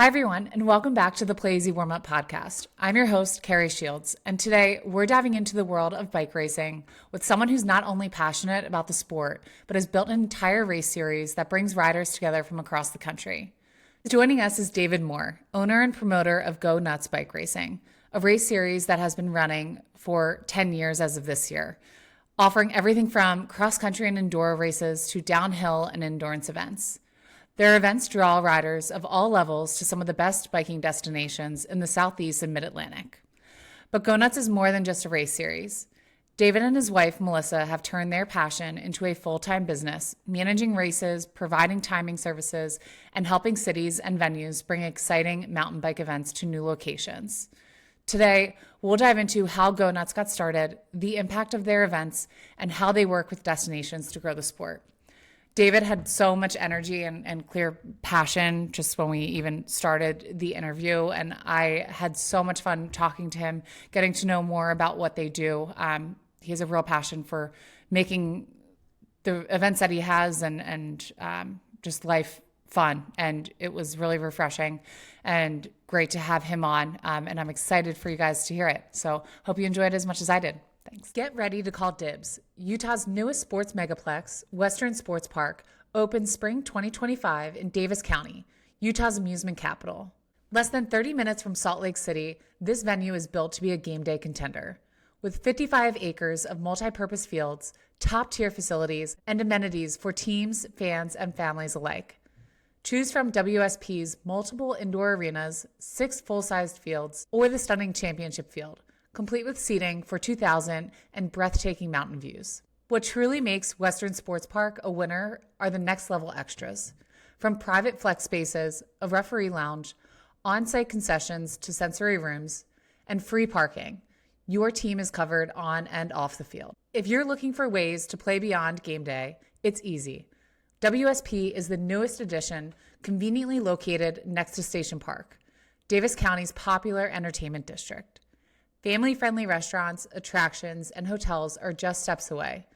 Hi, everyone, and welcome back to the Playeasy Warm-Up Podcast. I'm your host, Carrie Shields, and today we're diving into the world of bike racing with someone who's not only passionate about the sport, but has built an entire race series that brings riders together from across the country. Joining us is David Moore, owner and promoter of Go Nuts Bike Racing, a race series that has been running for 10 years as of this year, offering everything from cross-country and enduro races to downhill and endurance events. Their events draw riders of all levels to some of the best biking destinations in the Southeast and Mid-Atlantic. But Go Nuts is more than just a race series. David and his wife, Melissa, have turned their passion into a full-time business, managing races, providing timing services, and helping cities and venues bring exciting mountain bike events to new locations. Today, we'll dive into how Go Nuts got started, the impact of their events, and how they work with destinations to grow the sport. David had so much energy and clear passion just when we even started the interview, and I had so much fun talking to him, getting to know more about what they do. He has a real passion for making the events that he has and just life fun, and it was really refreshing and great to have him on, and I'm excited for you guys to hear it. So hope you enjoyed it as much as I did. Thanks. Get ready to call dibs. Utah's newest sports megaplex, Western Sports Park, opens spring 2025 in Davis County, Utah's amusement capital. Less than 30 minutes from Salt Lake City, this venue is built to be a game day contender. With 55 acres of multi-purpose fields, top-tier facilities, and amenities for teams, fans, and families alike. Choose from WSP's multiple indoor arenas, 6 full-sized fields, or the stunning championship field, complete with seating for 2,000 and breathtaking mountain views. What truly makes Western Sports Park a winner are the next level extras. From private flex spaces, a referee lounge, on-site concessions to sensory rooms, and free parking, your team is covered on and off the field. If you're looking for ways to play beyond game day, it's easy. WSP is the newest addition, conveniently located next to Station Park, Davis County's popular entertainment district. Family-friendly restaurants, attractions, and hotels are just steps away.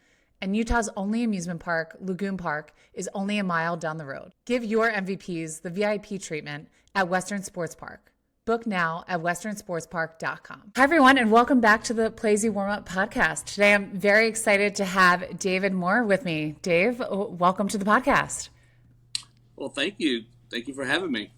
And Utah's only amusement park, Lagoon Park, is only a mile down the road. Give your MVPs the VIP treatment at Western Sports Park. Book now at westernsportspark.com. Hi, everyone, and welcome back to the Playeasy Warm-Up Podcast. Today, I'm very excited to have David Moore with me. Dave, welcome to the podcast. Well, thank you. Thank you for having me.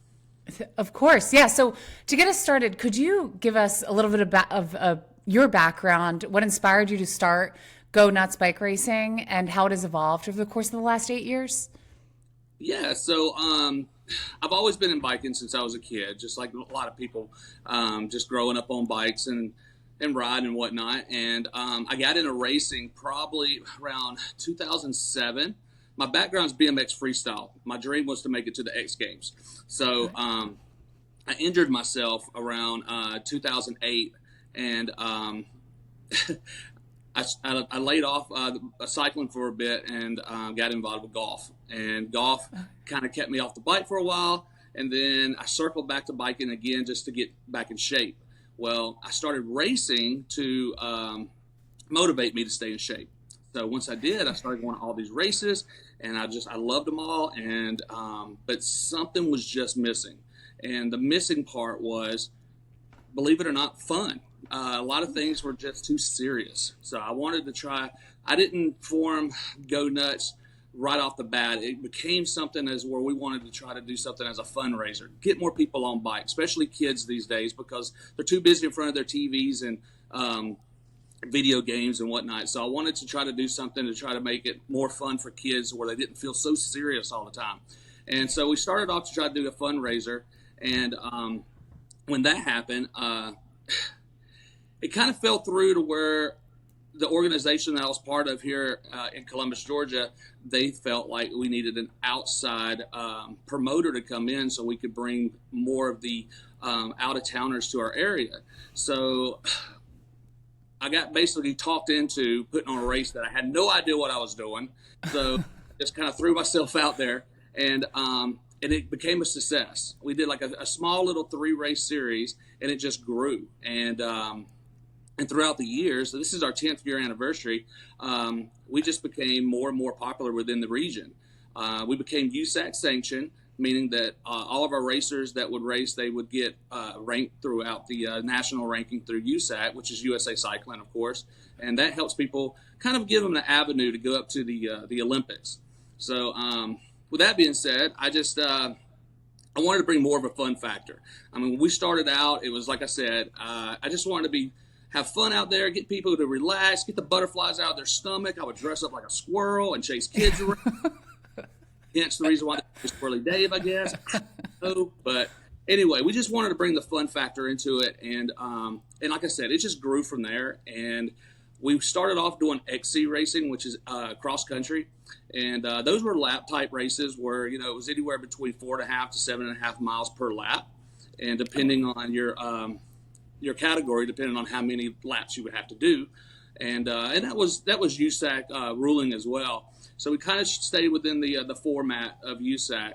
Of course. Yeah. So to get us started, could you give us a little bit of your background, what inspired you to start Go Nuts Bike Racing, and how it has evolved over the course of the last 8 years? Yeah. So I've always been in biking since I was a kid, just like a lot of people, just growing up on bikes and riding and whatnot. And I got into racing probably around 2007. My background is BMX freestyle. My dream was to make it to the X Games. So I injured myself around 2008, and I laid off cycling for a bit and got involved with golf. And golf kind of kept me off the bike for a while, and then I circled back to biking again just to get back in shape. Well, I started racing to motivate me to stay in shape. So once I did, I started going to all these races, and I loved them all. And but something was just missing, and the missing part was, believe it or not, fun. A lot of things were just too serious. So I wanted to try. I didn't form Go Nuts right off the bat. It became something as where we wanted to try to do something as a fundraiser, get more people on bikes, especially kids these days, because they're too busy in front of their TVs and video games and whatnot. So I wanted to try to do something to try to make it more fun for kids where they didn't feel so serious all the time. And so we started off to try to do a fundraiser. And when that happened, it kind of fell through to where the organization that I was part of here in Columbus, Georgia, they felt like we needed an outside promoter to come in so we could bring more of the out-of-towners to our area. So I got basically talked into putting on a race that I had no idea what I was doing. So just kind of threw myself out there, and it became a success. We did like a small little 3-race series, and it just grew. And throughout the years, so this is our 10th year anniversary, we just became more and more popular within the region. We became USAC sanctioned, meaning that all of our racers that would race, they would get ranked throughout the national ranking through USAC, which is USA Cycling, of course, and that helps people kind of give them an avenue to go up to the Olympics. So with that being said, I wanted to bring more of a fun factor. I mean, when we started out, it was like I said, I just wanted to have fun out there, get people to relax, get the butterflies out of their stomach. I would dress up like a squirrel and chase kids around. Hence the reason why it's Squirrely Dave, I guess. But anyway, we just wanted to bring the fun factor into it, and like I said, it just grew from there. And we started off doing XC racing, which is cross country, and those were lap type races where it was anywhere between 4.5 to 7.5 miles per lap, and depending on your category, depending on how many laps you would have to do, and that was USAC ruling as well. So we kind of stayed within the format of USAC.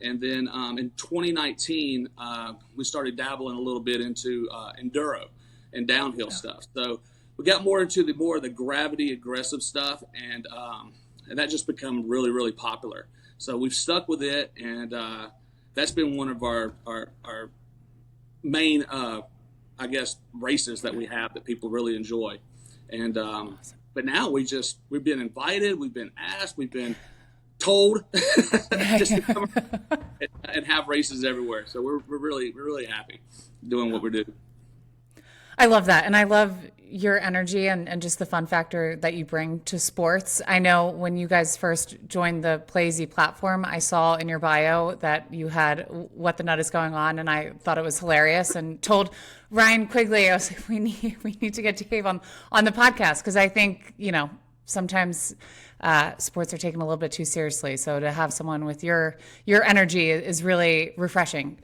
And then in 2019, we started dabbling a little bit into enduro and downhill stuff. So we got more into the gravity aggressive stuff, and that just become really, really popular. So we've stuck with it, and that's been one of our main, I guess, races that we have that people really enjoy. And but now we've been invited, we've been asked, we've been told just to come and have races everywhere. So we're really happy doing what we're doing. I love that. And I love your energy and just the fun factor that you bring to sports. I know when you guys first joined the Playeasy platform, I saw in your bio that you had What the Nut is Going On, and I thought it was hilarious and told Ryan Quigley, I was like, we need to get Dave on the podcast, because I think, sometimes sports are taken a little bit too seriously. So to have someone with your energy is really refreshing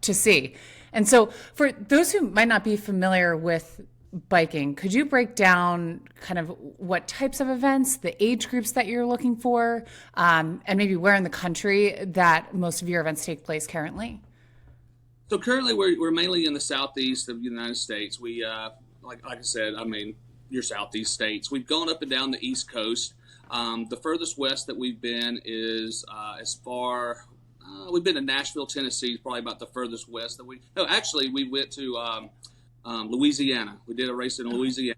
to see. And so for those who might not be familiar with biking, could you break down kind of what types of events, the age groups that you're looking for, and maybe where in the country that most of your events take place currently? So currently we're mainly in the southeast of the United States. We, like I said, your southeast states. We've gone up and down the East Coast. The furthest west that we've been is as far... we've been to Nashville, Tennessee, probably about the furthest west that we went to Louisiana. We did a race in Louisiana.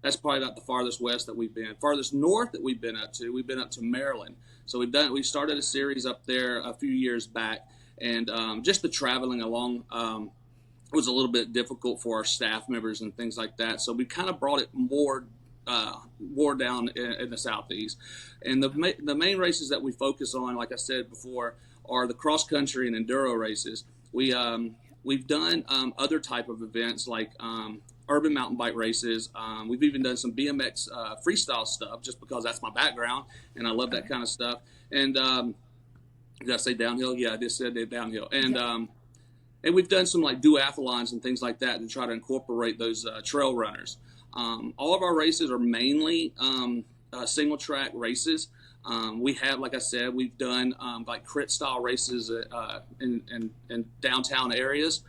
That's probably about the farthest west that we've been. Farthest north that we've been up to Maryland. So we started a series up there a few years back, and just the traveling along was a little bit difficult for our staff members and things like that. So we kind of brought it more down in the southeast. And the main races that we focus on, like I said before, are the cross country and enduro races. We've done other type of events like urban mountain bike races. We've even done some BMX freestyle stuff, just because that's my background and I love that kind of stuff. And did I say downhill? Yeah, I just said downhill. And we've done some like duathlons and things like that to try to incorporate those trail runners. All of our races are mainly single track races. We have, like I said, we've done like crit style races in downtown areas,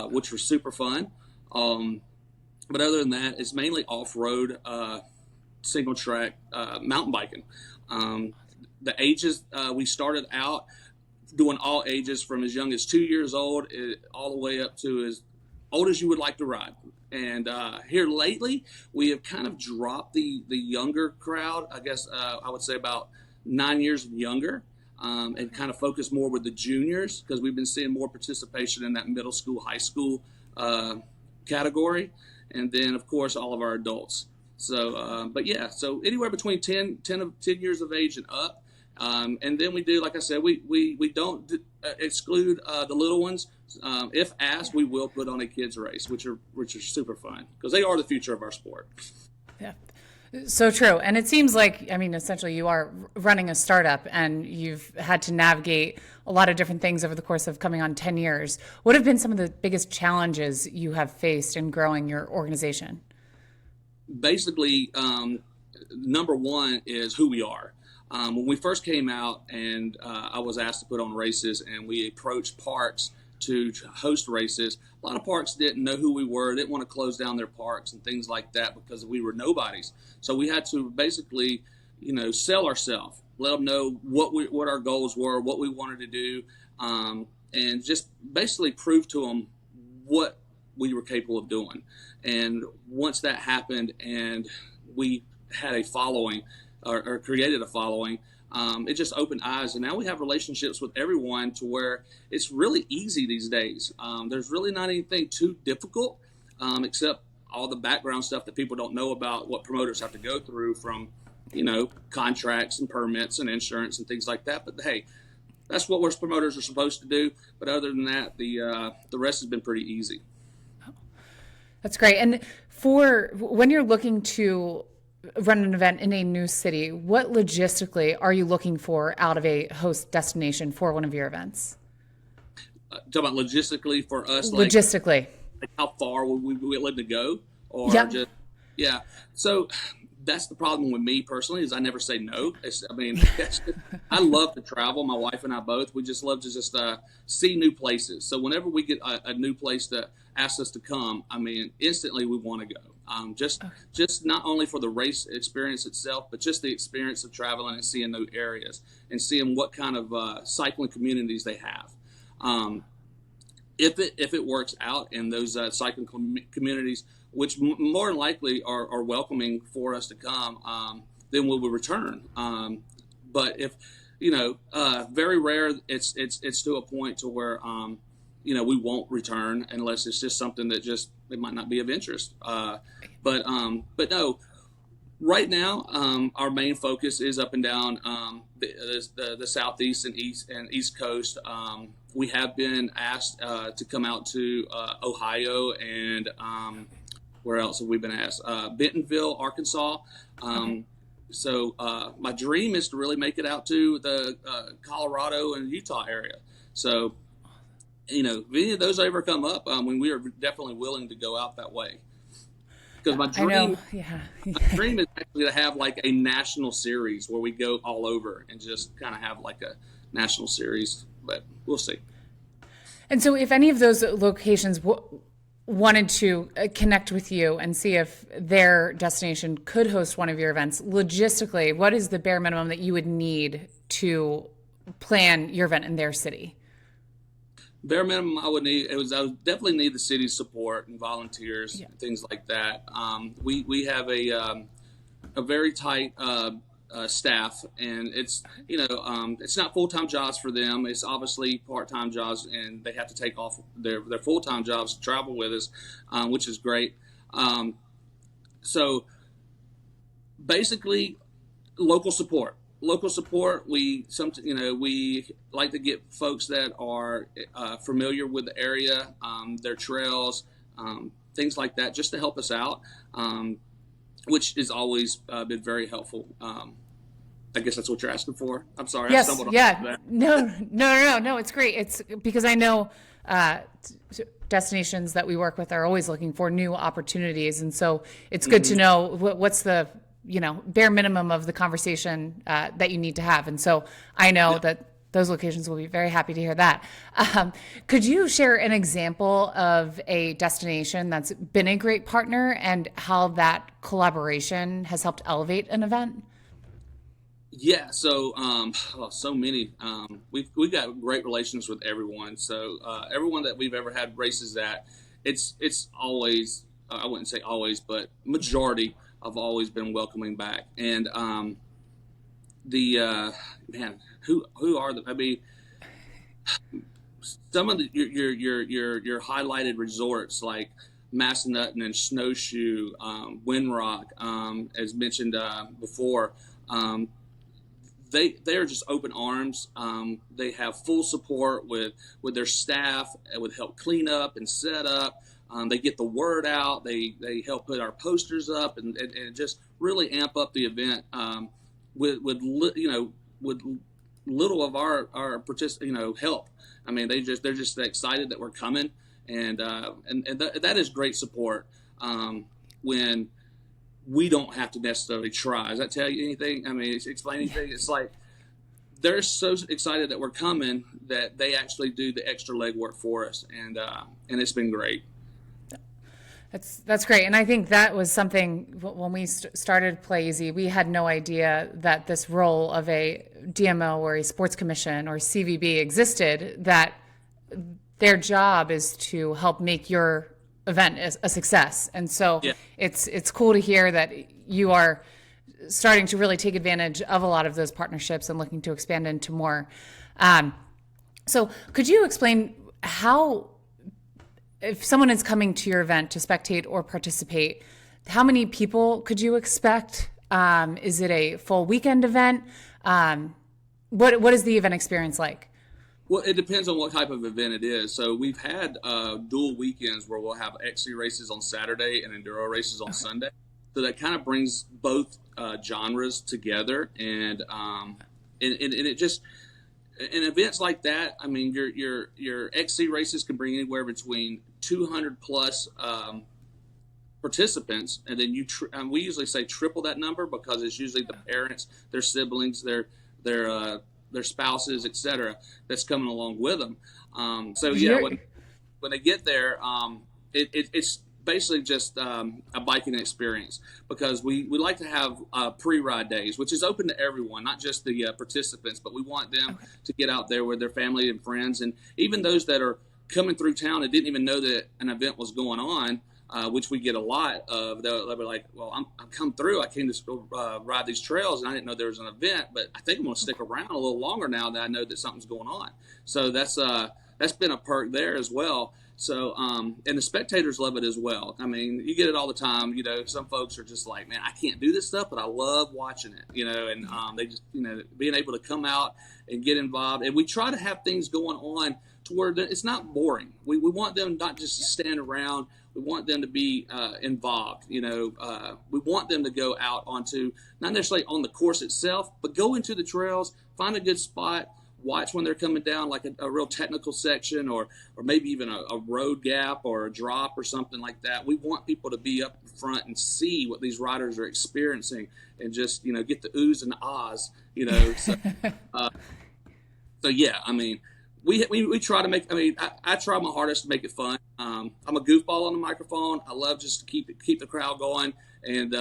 which were super fun. But other than that, it's mainly off-road single track mountain biking. The ages, we started out doing all ages from as young as 2 years old all the way up to as old as you would like to ride. And here lately, we have kind of dropped the younger crowd. I guess I would say about 9 years and younger, and kind of focus more with the juniors, because we've been seeing more participation in that middle school, high school category. And then, of course, all of our adults. So, but yeah, so anywhere between 10 years of age and up. And then we do, like I said, we don't exclude the little ones. If asked, we will put on a kids race, which are super fun, because they are the future of our sport. Yeah, so true. And it seems like, essentially you are running a startup and you've had to navigate a lot of different things over the course of coming on 10 years. What have been some of the biggest challenges you have faced in growing your organization? Basically, number one is who we are. When we first came out and I was asked to put on races, and we approached parks to host races, a lot of parks didn't know who we were, didn't want to close down their parks and things like that because we were nobodies. So we had to basically, sell ourselves. let them know what our goals were, what we wanted to do, and just basically prove to them what we were capable of doing. And once that happened and we had a following or created a following, it just opened eyes. And now we have relationships with everyone to where it's really easy these days. There's really not anything too difficult, except all the background stuff that people don't know about, what promoters have to go through from, contracts and permits and insurance and things like that. But hey, that's what most promoters are supposed to do. But other than that, the rest has been pretty easy. That's great. And for when you're looking to run an event in a new city, what logistically are you looking for out of a host destination for one of your events? Talk about logistically for us, logistically, like how far would we be willing to go, or yep. Yeah. So that's the problem with me personally, is I never say no. I love to travel. My wife and I both. We just love to just see new places. So whenever we get a new place that asks us to come, instantly we want to go. Just not only for the race experience itself, but just the experience of traveling and seeing new areas and seeing what kind of cycling communities they have. If it works out in those cycling communities, which more than likely are welcoming for us to come, then we will return. But if very rare, it's to a point to where we won't return unless it's just something that it might not be of interest. But no. Right now, our main focus is up and down the southeast and east coast. We have been asked to come out to Ohio, and where else have we been asked? Bentonville, Arkansas. So my dream is to really make it out to the Colorado and Utah area. So, if any of those ever come up, we are definitely willing to go out that way. Because my dream is actually to have like a national series where we go all over and just kind of have like a national series, but we'll see. And so if any of those locations wanted to connect with you and see if their destination could host one of your events, logistically, what is the bare minimum that you would need to plan your event in their city? Bare minimum I would definitely need the city's support and volunteers, and things like that. We have a very tight staff, and it's not full-time jobs for them. It's obviously part-time jobs, and they have to take off their full-time jobs to travel with us, which is great. So basically, local support. We like to get folks that are familiar with the area, their trails, things like that, just to help us out, which has always been very helpful. I guess that's what you're asking for. I'm sorry. Yes. I stumbled Yeah. on that. No. It's great. It's because I know destinations that we work with are always looking for new opportunities, and so it's good to know what's the bare minimum of the conversation that you need to have. And so I know that those locations will be very happy to hear that. Could you share an example of a destination that's been a great partner and how that collaboration has helped elevate an event? Yeah. So, so many. We've got great relations with everyone. So, everyone that we've ever had races at, it's always, I wouldn't say always, but majority have always been welcoming back. And who are the? Some of your highlighted resorts like Massanutten and Snowshoe, Windrock, as mentioned before. They are just open arms. They have full support with their staff, with help clean up and set up. They get the word out. They help put our posters up and just really amp up the event with little of our help. They're just excited that we're coming, and that is great support when we don't have to necessarily try. Does that tell you anything? Explain anything? It's like they're so excited that we're coming that they actually do the extra legwork for us, and it's been great. That's great. And I think that was something when we started Playeasy, we had no idea that this role of a DMO or a sports commission or CVB existed, that their job is to help make your event a success. And so Yeah. it's cool to hear that you are starting to really take advantage of a lot of those partnerships and looking to expand into more. So could you explain how, if someone is coming to your event to spectate or participate, how many people could you expect? Is it a full weekend event? What is the event experience like? Well, it depends on what type of event it is. So we've had dual weekends where we'll have XC races on Saturday and enduro races on Sunday. So that kind of brings both genres together, and it just, in events like that, I mean, your XC races can bring anywhere between 200 plus participants, and then we usually say triple that number because it's usually the parents, their siblings, their spouses, etc., that's coming along with them. So yeah, when they get there, it's basically just a biking experience, because we like to have pre-ride days, which is open to everyone, not just the participants, but we want them to get out there with their family and friends, and even those that are coming through town and didn't even know that an event was going on, which we get a lot of. They'll be like, well, I'm come through, I came to ride these trails, and I didn't know there was an event, but I think I'm going to stick around a little longer now that I know that something's going on. So that's been a perk there as well. So, and the spectators love it as well. I mean, you get it all the time. You know, some folks are just like, man, I can't do this stuff, but I love watching it, you know, and they just, you know, being able to come out and get involved. And we try to have things going on to where it's not boring. We want them not just to stand around. We want them to be involved. You know, we want them to go out onto, not necessarily on the course itself, but go into the trails, find a good spot, watch when they're coming down, like a real technical section, or maybe even a road gap or a drop or something like that. We want people to be up front and see what these riders are experiencing, and just, you know, get the oohs and the ahs, you know. So, so yeah, I mean, we try to make, I mean, I try my hardest to make it fun. I'm a goofball on the microphone. I love just to keep the crowd going, and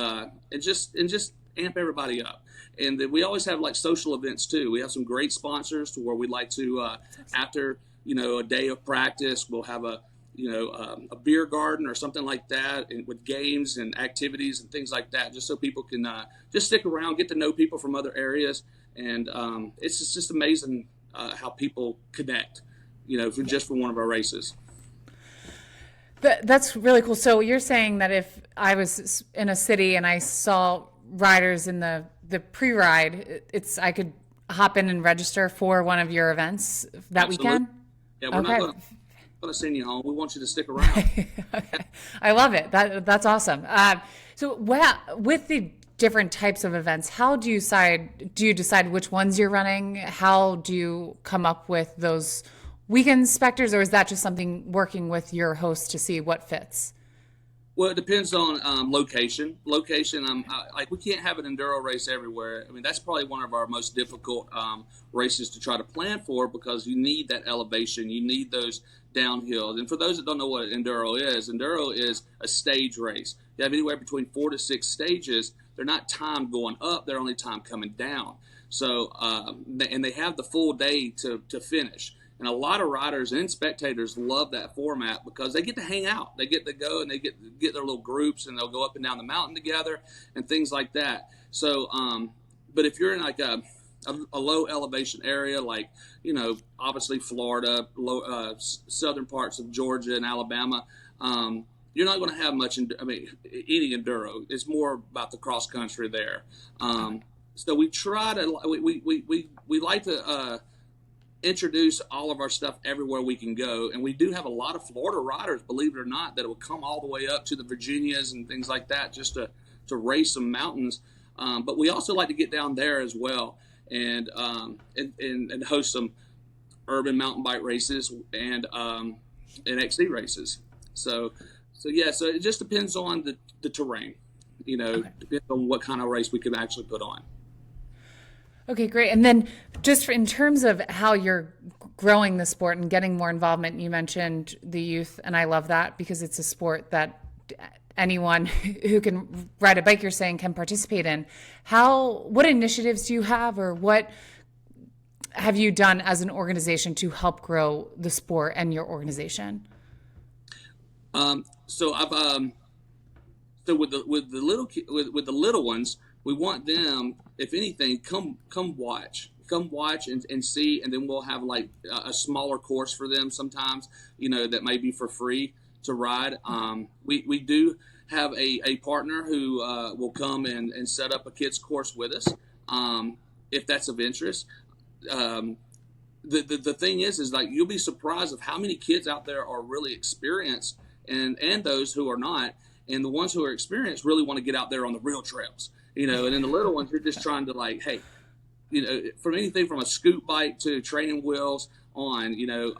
just amp everybody up. And then we always have like social events too. We have some great sponsors to where we like to, after, you know, a day of practice, we'll have a beer garden or something like that, and with games and activities and things like that, just so people can just stick around, get to know people from other areas. And it's just amazing how people connect, you know, just for one of our races. That's really cool. So you're saying that if I was in a city and I saw riders in the pre-ride, I could hop in and register for one of your events that Absolutely. weekend? Yeah, we're not going to send you home. We want you to stick around. Okay. I love it. That's awesome. So with the different types of events, how do you decide which ones you're running? How do you come up with those weekend specters, or is that just something working with your host to see what fits? Well, it depends on location. Like, we can't have an enduro race everywhere. I mean, that's probably one of our most difficult races to try to plan for, because you need that elevation. You need those downhills. And for those that don't know what enduro is a stage race. You have anywhere between 4 to 6 stages. They're not timed going up. They're only timed coming down. So, and they have the full day to finish. And a lot of riders and spectators love that format because they get to hang out. They get to go and they get their little groups, and they'll go up and down the mountain together and things like that. So, but if you're in like a low elevation area, like, you know, obviously Florida, southern parts of Georgia and Alabama, you're not going to have much, any enduro. It's more about the cross country there. So we try to, we like to, introduce all of our stuff everywhere we can go, and we do have a lot of Florida riders, believe it or not, that will come all the way up to the Virginias and things like that just to race some mountains. But we also like to get down there as well and host some urban mountain bike races and XC races. So yeah, so it just depends on the terrain, you know. Okay. Depends on what kind of race we can actually put on. Okay, great. And then just in terms of how you're growing the sport and getting more involvement, you mentioned the youth, and I love that because it's a sport that anyone who can ride a bike, you're saying, can participate in. What initiatives do you have, or what have you done as an organization to help grow the sport and your organization? So I've so with the little ones, we want them, if anything, come watch and see, and then we'll have like a smaller course for them sometimes, that may be for free to ride. We do have a partner who will come and set up a kids course with us, if that's of interest. The thing is like, you'll be surprised of how many kids out there are really experienced, and those who are not. And the ones who are experienced really want to get out there on the real trails, and then the little ones, you're just trying to like, hey, from anything from a scoot bike to training wheels on, you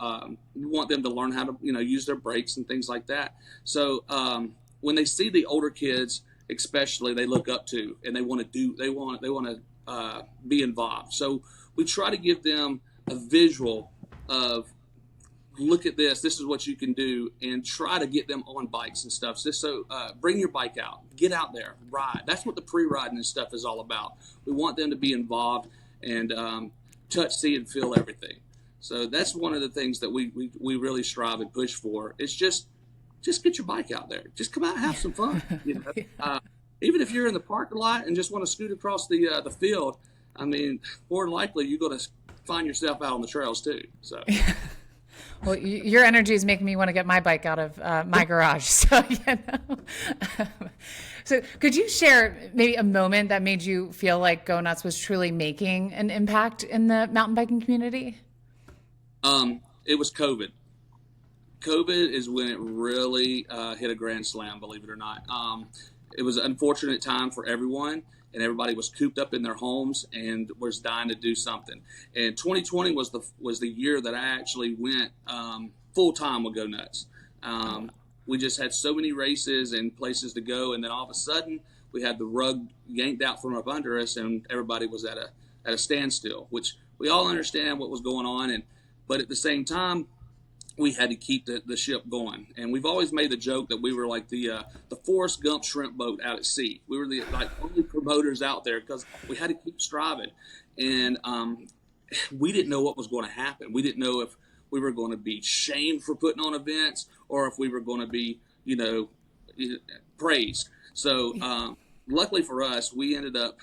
want them to learn how to, use their brakes and things like that. So when they see the older kids, especially, they look up to, and they want to be involved. So we try to give them a visual of, look at this is what you can do, and try to get them on bikes and stuff. So bring your bike out, get out there, ride. That's what the pre-riding and stuff is all about. We want them to be involved and touch, see, and feel everything. So that's one of the things that we really strive and push for. It's just get your bike out there. Just come out and have some fun. Even if you're in the parking lot and just want to scoot across the field, I mean, more than likely you're going to find yourself out on the trails too. So. Well, your energy is making me want to get my bike out of my garage. So, So could you share maybe a moment that made you feel like Go Nuts was truly making an impact in the mountain biking community? It was COVID. COVID is when it really hit a grand slam, believe it or not. It was an unfortunate time for everyone, and everybody was cooped up in their homes and was dying to do something. And 2020 was the year that I actually went full time with Go Nuts. We just had so many races and places to go, and then all of a sudden we had the rug yanked out from up under us, and everybody was at a standstill. Which we all understand what was going on, but at the same time, we had to keep the ship going. And we've always made the joke that we were like the Forrest Gump shrimp boat out at sea. We were the only promoters out there because we had to keep striving. And we didn't know what was going to happen. We didn't know if we were going to be shamed for putting on events or if we were going to be, praised. So luckily for us, we ended up,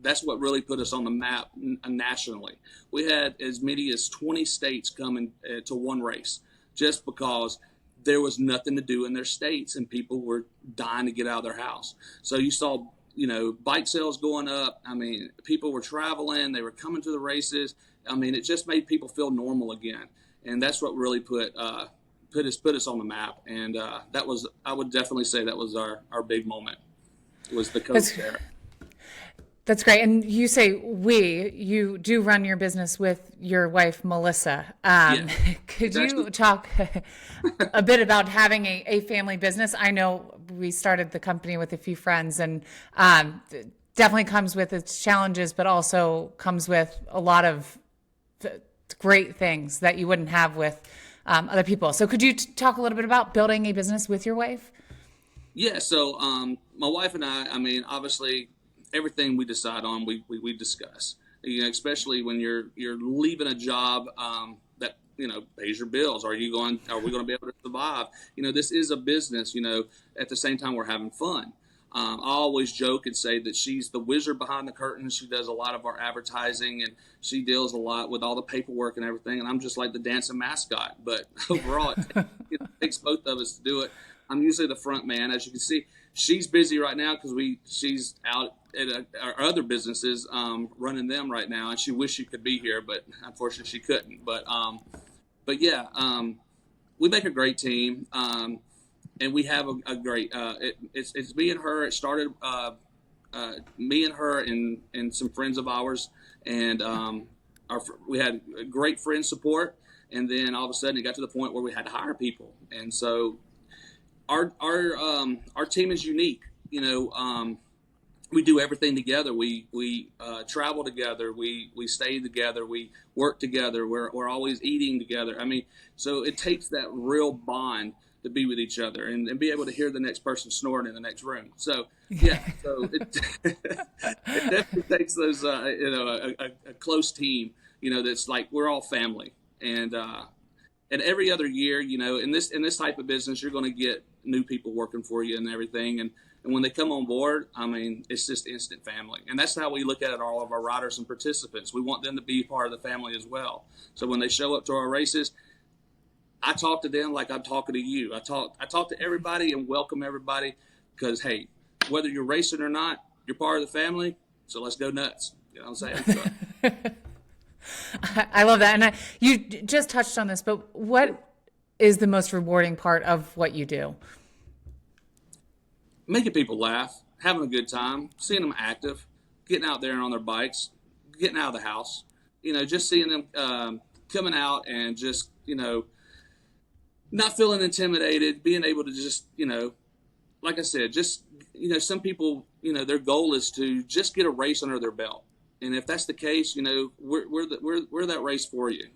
that's what really put us on the map nationally. We had as many as 20 states coming to one race just because there was nothing to do in their states and people were dying to get out of their house. So you saw, bike sales going up. I mean, people were traveling, they were coming to the races. I mean, it just made people feel normal again. And that's what really put us on the map. And I would definitely say that was our big moment, was the coach there. That's great. And you say you do run your business with your wife, Melissa. Could you talk a bit about having a family business? I know we started the company with a few friends, and definitely comes with its challenges, but also comes with a lot of great things that you wouldn't have with other people. So could you talk a little bit about building a business with your wife? Yeah. So my wife and I mean, obviously, everything we decide on, we discuss. Especially when you're leaving a job that pays your bills. Are we going to be able to survive? This is a business. At the same time, we're having fun. I always joke and say that she's the wizard behind the curtain. She does a lot of our advertising, and she deals a lot with all the paperwork and everything. And I'm just like the dancing mascot. But overall, it takes both of us to do it. I'm usually the front man, as you can see. She's busy right now because she's out at our other businesses, running them right now, and she wished she could be here, but unfortunately she couldn't. But yeah, we make a great team, and we have a great. It's me and her. It started me and her and some friends of ours, and we had great friend support, and then all of a sudden it got to the point where we had to hire people, and so our team is unique. We do everything together. We travel together. We stay together. We work together. We're always eating together. I mean, so it takes that real bond to be with each other and be able to hear the next person snoring in the next room. So so it, it definitely takes those, a close team, that's like, we're all family. And every other year, in this type of business, you're going to get new people working for you and everything. And when they come on board, I mean, it's just instant family. And that's how we look at it, all of our riders and participants. We want them to be part of the family as well. So when they show up to our races, I talk to them like I'm talking to you. I talk to everybody and welcome everybody because, hey, whether you're racing or not, you're part of the family. So let's go nuts. You know what I'm saying? I love that. And you just touched on this, but what is the most rewarding part of what you do? Making people laugh, having a good time, seeing them active, getting out there on their bikes, getting out of the house, just seeing them coming out and just, not feeling intimidated, being able to just, like I said, just, some people, their goal is to just get a race under their belt. And if that's the case, we're that race for you.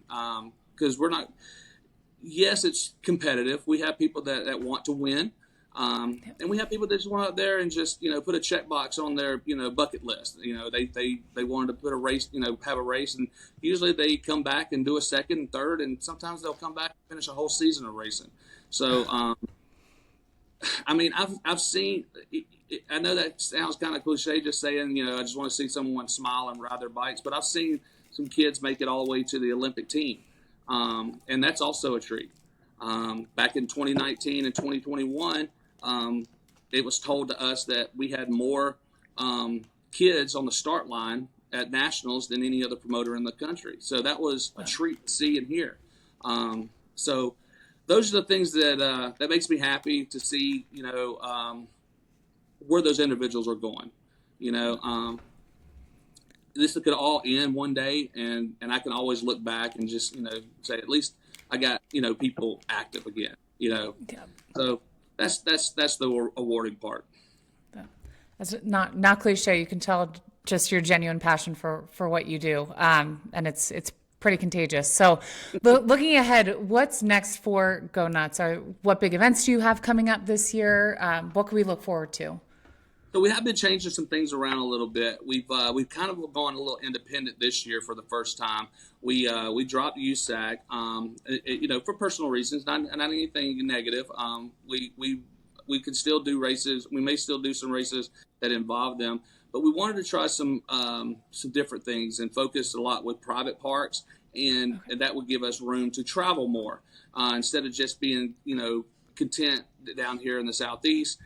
Because we're not, yes, it's competitive. We have people that want to win. And we have people that just want out there and just, put a checkbox on their, bucket list. They wanted to put a race, have a race. And usually they come back and do a second and third. And sometimes they'll come back and finish a whole season of racing. So, I mean, I've seen, I know that sounds kind of cliche just saying, I just want to see someone smile and ride their bikes. But I've seen some kids make it all the way to the Olympic team. And that's also a treat. Back in 2019 and 2021, it was told to us that we had more kids on the start line at nationals than any other promoter in the country. So that was a treat to see and hear. So those are the things that makes me happy to see, where those individuals are going. This could all end one day, and I can always look back and just, say at least I got, people active again, Yeah. So that's the rewarding part. That's not cliche. You can tell just your genuine passion for what you do. And it's pretty contagious. So looking ahead, what's next for Go Nuts? What big events do you have coming up this year? What can we look forward to? So we have been changing some things around a little bit. We've kind of gone a little independent this year for the first time. We dropped USAC, for personal reasons, not anything negative. We can still do races. We may still do some races that involve them, but we wanted to try some different things and focus a lot with private parks, and that would give us room to travel more instead of just being content down here in the Southeast.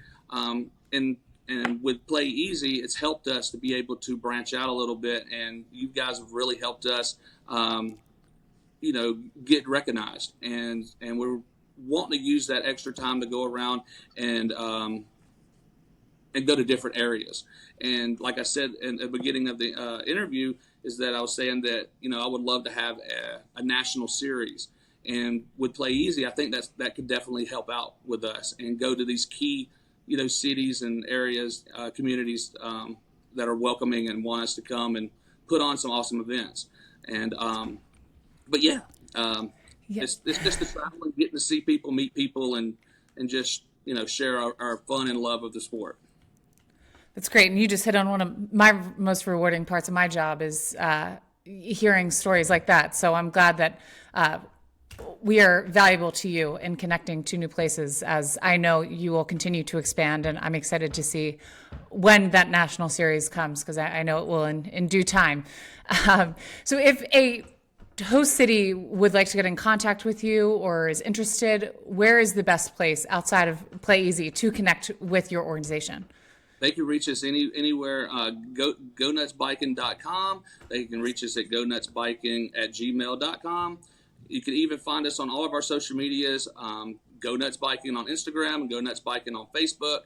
And with Playeasy, it's helped us to be able to branch out a little bit, and you guys have really helped us, get recognized. And we're wanting to use that extra time to go around and go to different areas. And like I said in the beginning of the interview, is that I was saying that I would love to have a national series. And with Playeasy, I think that could definitely help out with us and go to these key cities and areas, communities that are welcoming and want us to come and put on some awesome events. And it's just the traveling, getting to see people, meet people, and just share our fun and love of the sport. That's great. And you just hit on one of my most rewarding parts of my job is hearing stories like that. So I'm glad that we are valuable to you in connecting to new places, as I know you will continue to expand, and I'm excited to see when that national series comes, because I know it will in due time. So if a host city would like to get in contact with you or is interested, where is the best place outside of Playeasy to connect with your organization? They can reach us anywhere, gonutsbiking.com. They can reach us at gonutsbiking@gmail.com. You can even find us on all of our social medias, Go Nuts Biking on Instagram and Go Nuts Biking on Facebook,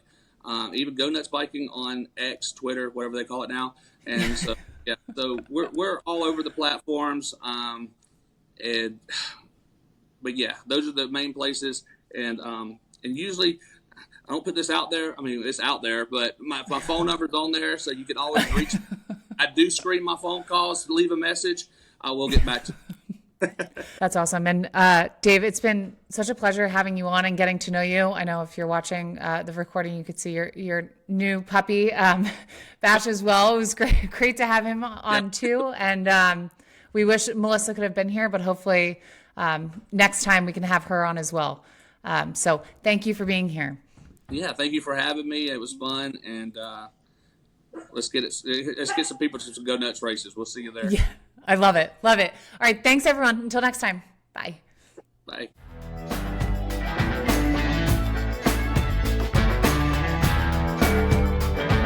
even Go Nuts Biking on X, Twitter, whatever they call it now. And so, so we're all over the platforms. But those are the main places. And usually, I don't put this out there. I mean, it's out there, but my phone number's on there, so you can always reach me. I do screen my phone calls, leave a message. I will get back to you. That's awesome. And Dave, it's been such a pleasure having you on and getting to know you. I know if you're watching the recording, you could see your new puppy, Bash, as well. It was great to have him on too. And we wish Melissa could have been here, but hopefully next time we can have her on as well. So thank you for being here. Yeah, thank you for having me. It was fun, and let's get some people to some Go Nuts races. We'll see you there. Yeah, I love it. Love it. All right. Thanks, everyone. Until next time. Bye. Bye.